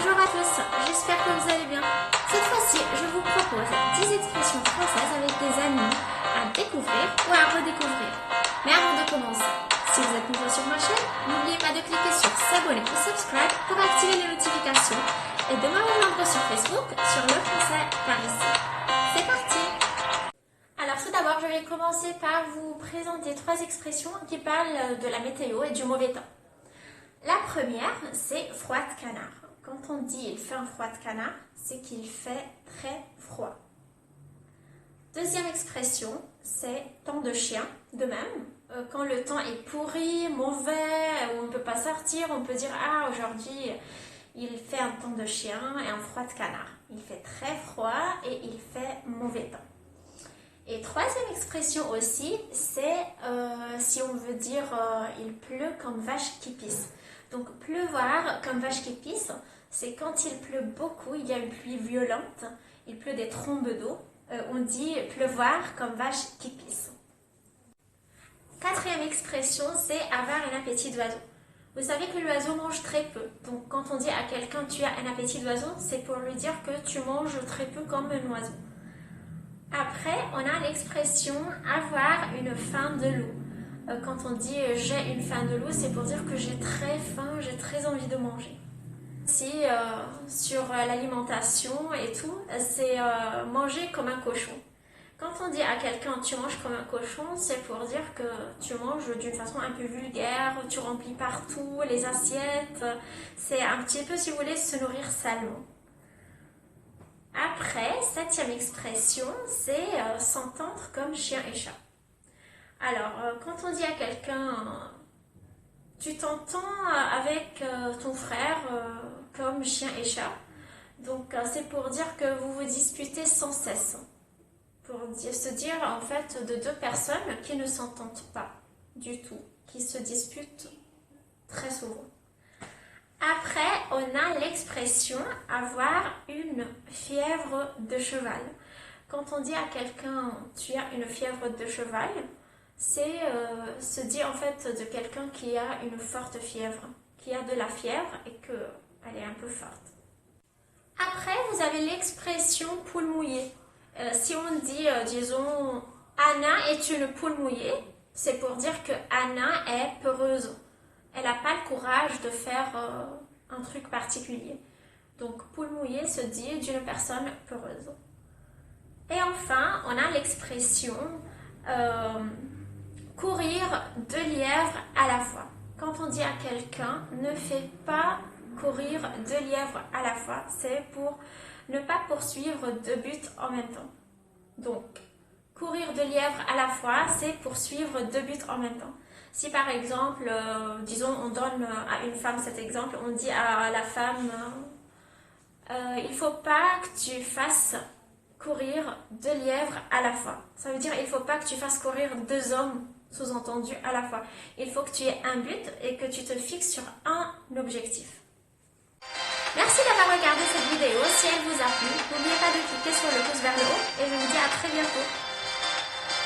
Bonjour à tous, j'espère que vous allez bien. Cette fois-ci, je vous propose 10 expressions françaises avec des amis à découvrir ou à redécouvrir. Mais avant de commencer, si vous êtes nouveau sur ma chaîne, n'oubliez pas de cliquer sur s'abonner ou subscribe pour activer les notifications et de me rejoindre sur Facebook sur le français par ici. C'est parti! Alors tout d'abord, je vais commencer par vous présenter 3 expressions qui parlent de la météo et du mauvais temps. La première, c'est froid de canard. Quand on dit il fait un froid de canard, c'est qu'il fait très froid. Deuxième expression, c'est temps de chien. De même, quand le temps est pourri, mauvais, on ne peut pas sortir, on peut dire « Ah, aujourd'hui, il fait un temps de chien et un froid de canard. Il fait très froid et il fait mauvais temps. » Et troisième expression aussi, c'est si on veut dire il pleut comme vache qui pisse. Donc pleuvoir comme vache qui pisse, c'est quand il pleut beaucoup, il y a une pluie violente, il pleut des trombes d'eau. On dit pleuvoir comme vache qui pisse. Quatrième expression, c'est avoir un appétit d'oiseau. Vous savez que l'oiseau mange très peu. Donc quand on dit à quelqu'un tu as un appétit d'oiseau, c'est pour lui dire que tu manges très peu comme un oiseau. Après, on a l'expression avoir une faim de loup. Quand on dit j'ai une faim de loup, c'est pour dire que j'ai très faim, j'ai très envie de manger. Si sur l'alimentation et tout, c'est manger comme un cochon. Quand on dit à quelqu'un tu manges comme un cochon, c'est pour dire que tu manges d'une façon un peu vulgaire, tu remplis partout les assiettes. C'est un petit peu, si vous voulez, se nourrir salement. Après, septième expression, c'est s'entendre comme chien et chat. Alors, quand on dit à quelqu'un tu t'entends avec ton frère comme chien et chat, donc c'est pour dire que vous vous disputez sans cesse. Pour se dire en fait de 2 personnes qui ne s'entendent pas du tout, qui se disputent très souvent. Après, on a l'expression avoir une fièvre de cheval. Quand on dit à quelqu'un tu as une fièvre de cheval, c'est se dire en fait de quelqu'un qui a une forte fièvre, qui a de la fièvre et qu'elle est un peu forte. Après, vous avez l'expression poule mouillée. Si on dit, disons, Anna est une poule mouillée, c'est pour dire que Anna est peureuse. Elle n'a pas le courage de faire un truc particulier. Donc, poule mouillée se dit d'une personne peureuse. Et enfin, on a l'expression courir 2 lièvres à la fois. Quand on dit à quelqu'un ne fais pas courir 2 lièvres à la fois, c'est pour ne pas poursuivre 2 buts en même temps. Donc, courir 2 lièvres à la fois, c'est poursuivre 2 buts en même temps. Si par exemple, disons, on donne à une femme cet exemple, on dit à la femme il ne faut pas que tu fasses courir 2 lièvres à la fois. Ça veut dire il ne faut pas que tu fasses courir 2 hommes, sous-entendu, à la fois. Il faut que tu aies un but et que tu te fixes sur un objectif. Merci d'avoir regardé cette vidéo. Si elle vous a plu, n'oubliez pas de cliquer sur le pouce vers le haut et je vous dis à très bientôt.